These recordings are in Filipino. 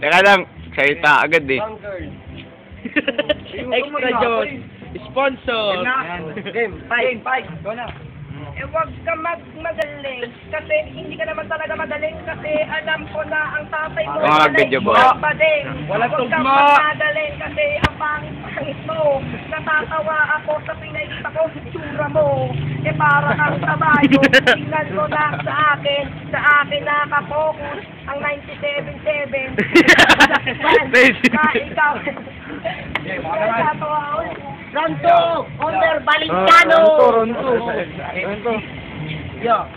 Teka lang, salita agad eh. Extra Diyos. Sponsor. Game, fight. Go na. Eh, wag ka magaling kasi hindi ka naman talaga magaling kasi alam ko na ang tatay mo Video boy. magaling. Walang Wag kang tugma. magaling kasi ang pangit mo. Natatawa ako sa pinakita ko itsura mo. Eh para kang kabayo. Tingnan mo na sa akin nakapokus ang 97.7. Na ikaw. Natatawa ako. Ronto! Onder Balincano! Ronto. Yo.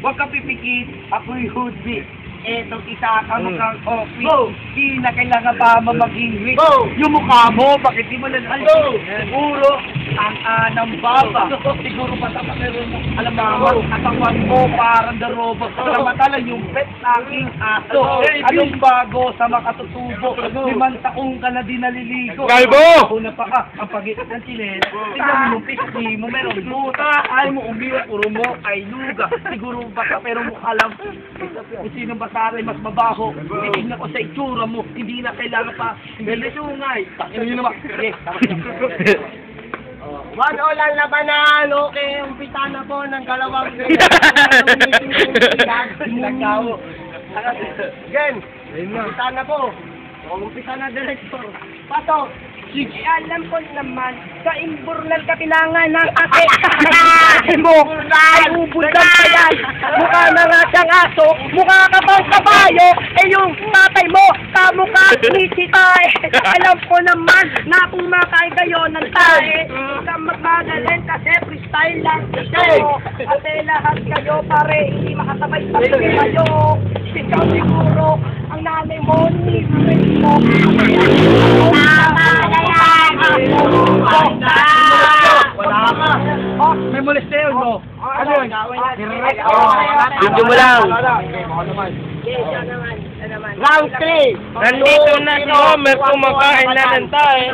Huwag ka pipikit, ako'y hoodie. Etong isa ka mukhang coffee. Di na kailangan pa mag-English. Yung mukha mo, bakit di mo nalalo? Siguro, ang anang baba. Siguro pa sa meron ng alamang katawan mo parang darobo. Samantala yung pet na aking aso. Anong bago sa makatutubo? 5 taong ka na di naliligo. Kalbo! Una pa ang pagigit ng chilen. Tignan mo yung pisngi mo, meron buta. Ay mo umiwa, puro mo ay luga. Siguro baka pero mukha lang. Kung sino ba taray mas mabaho. Tignan ko sa itsura mo. Hindi na kailangan pa. Belisungay. Takino nyo naman. Yes, 1-0 ang labanan. Okay, umpisa na po ng dalawang Game, umpisa na po. Umpisa na, Director. Pato. Sige, alam ko naman, sa imburlan ka pinangan ng ate mo. Ay, ubulgan pa yan. Mukha na nga siyang aso, mukha ka bang kabayo, eh yung tatay mo, kamukha ni si Tae. Alam ko naman na kumakain kayo ng tae. Huwag kang magmagaling kasi freestyle lang ito. Kasi lahat kayo pare, hindi makasabay-sabay kayo. Ikaw siguro, ang nanay mo, ni mo. Tama na yan! wala ka. Oh, may molesteo, no? Ano yun? Video mo lang. Round 3! Nandito na si Homer kumakain na ng tayo.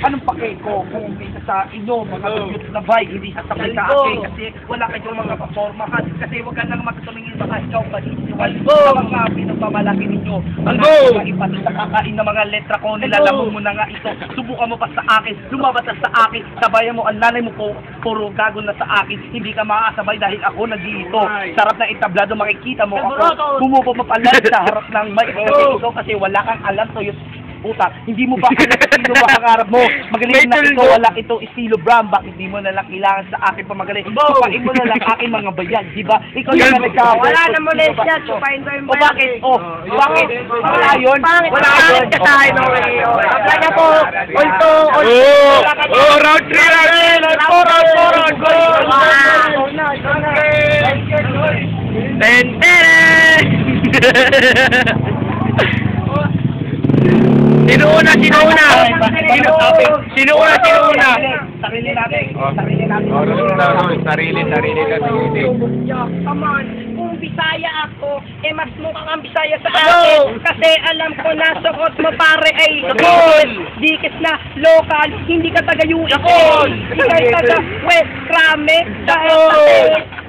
Anong pake ko kung umpisa sa inyo, mga dugyot na bay, hindi sa tapay sa akin, kasi wala kayong mga papormahan, kasi huwag ka nang magtumingin baka ikaw paniniwal sa mga pinagmamalaki ninyo. Mga ipatita kakain na mga letra ko, nilalamang mo na nga ito, subukan mo pa sa akin, lumabas ka sa akin, sabayan mo, ang nanay mo po, puro gago na sa akin, hindi ka makakasabay dahil ako nandito. Sarap na itablado, makikita mo ako, bumupo mapalad sa harap ng mic, kasi wala kang alam to yung puta, hindi mo ba alam sino ba ang harap mo? Magaling na ikaw, wala itong estilo Bram, bakit di mo na lang kailangan sa akin pa magaling? Supain mo na lang aking mga bayan, di ba? Ikaw yung nagkakawa. Wala na mo les yan, supain ko yung O bakit? Bakit? Wala yun? Wala yun? Kasay no Tabla na po! Ulto! Round 3! Round 4! Sino una? Sarili natin. Sarili natin. Come on, kung Bisaya ako, eh mas mukhang ang Bisaya sa akin. Kasi alam ko na suot mo pare ay dikis na local, hindi ka taga US. Hindi ka taga West Crame.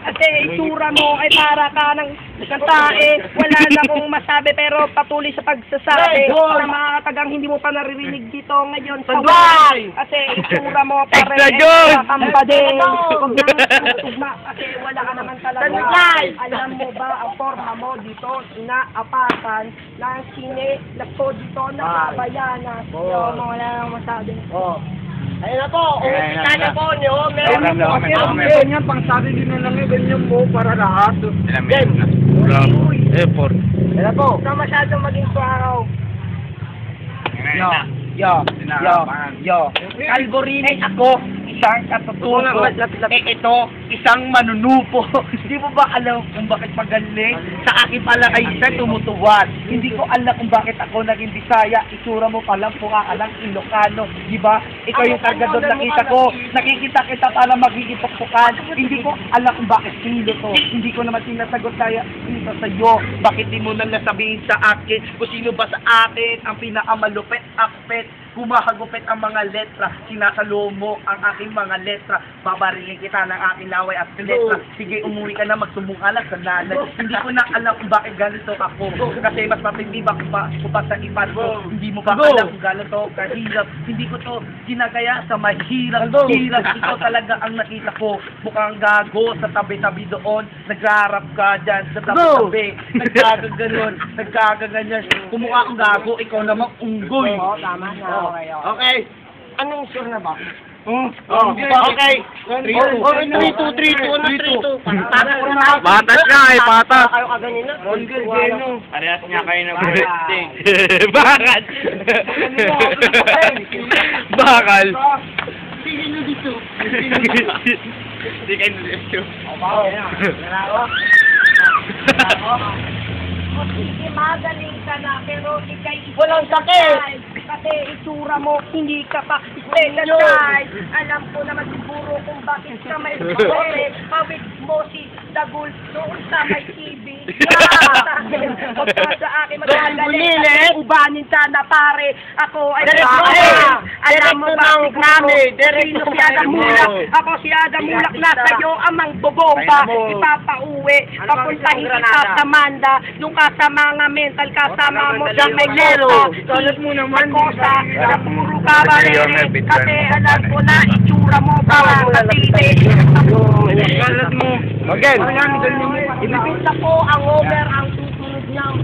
Kasi itsura mo ay para ka ng tae. Wala na akong masabi pero patuloy sa pagsasabi sa mga katagang hindi mo pa naririnig dito ngayon sa web. Kasi itsura mo pare ay kakambading. Huwag na tugma kasi wala ka naman talaga. Alam mo ba ang forma mo dito inaapakan ng sine lapo dito nakabayanas. Wala nang masabi. Ayun na po! Umpisa na po ni Homer! Ganyan, pang sabi din na lang ganyan mo para lahat. Ilang minutes na? 4. Ayun na po. Huwag ka masyadong maging suaraw. Yo. Kalbo rin ako, isang katutubo. Ito, isang manunupo. Hindi mo ba alam kung bakit magaling? Sa akin pala ay siya tumutuwad. Hindi ko alam kung bakit ako naging Bisaya. Itsura mo palang punga ka ng Ilocano. Di ba? Ikaw yung kargador nakita ko. Nakikita kita para magiging pukpukan. Hindi ko alam kung bakit sino to. Hindi ko naman sinasagot kaya dito sa'yo. Bakit di mo nang nasabihin sa akin kung sino ba sa akin ang pinakamalupit akpet Gumahagupit ang mga letra, sinasalo mo ang aking mga letra, babarilin kita ng aking laway at letra. Sige, umuwi ka na, magsumbong alas sa nanay. Hindi ko na alam kung bakit ganito ako, kasi mas matindi ba ko pa sa ipan ko. Hindi mo ba alam kung ganito kahirap. Hindi ko to ginagaya sa mahirap. Hirap, ikaw talaga ang nakita ko. Mukhang gago sa tabi-tabi doon. Nagrarap ka dyan sa tabi-tabi. Nagkaganon, nagkaganyan. Kumukha kang gago, ikaw namang unggoy. Oo, tama na. Okay. Anong sure na ba? Okay. 3, 2, 3, 2. Patas ka eh, patas. Kayo kaganina. Parehas niya kayo ng birthday. Bakal. Bakal. Sino dito? Hindi kayo nilito. Sige, magaling ka na, pero ikay Walang sakit. kasi itsura mo, hindi ka pa special size. Alam ko naman siguro kung bakit ka may pawit. Pawit mo si Dagul noon sa may TV. Pagka sa akin magagaling, ubanin ka na pare. Ako ay alam mo ba sino si Adam Mulak? Ako si Adam Mulak na sa'yo amang bobomba. Ipapauwi, papuntahin kita sa Manda. Yung kasama nga mental, kasama mo sa may lero. Salat mo naman. Kosa, na puro kabarere. Kasi alam ko na itsura mo para sa titi. Kalat mo. Again. Ibibinta ko ang over ang susunod niyang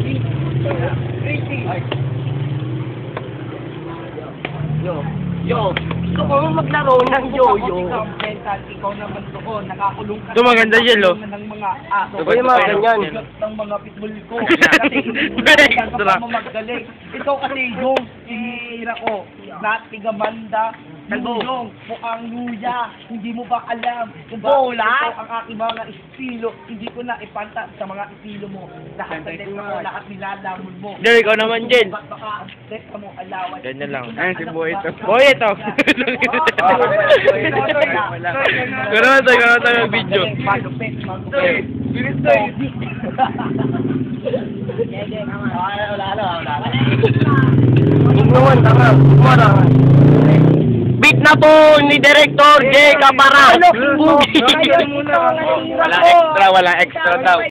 Yo, gusto ko maglaro ng yo-yo. Ikaw naman doon, nakakulong ka. Ito maganda yan, lo. Ng mga aso. Ito yung mga ganyan. Ng mga pitbull ko. Kasi hindi ka mo magaling. Ikaw kasi yung sinira ko. Natigamanda. Yung mukhang luya. Hindi mo ba alam kung bakit ito ang aking mga estilo. Hindi ko na ipanta sa mga estilo mo. Lahat sa deck mo, lahat nilalamon mo. Derek, ikaw naman din. Baka ang deck mo alawan. Ganyan lang. Ayun, si Boy ito. Boy, ito. Gano'n tayo ng video. Magupit, magupit. Bilis tayo. Tingnan, tama. Kumara. Beat na po ni Director J. Capara. Ngayon, ito ang nasira ko. Walang extra daw.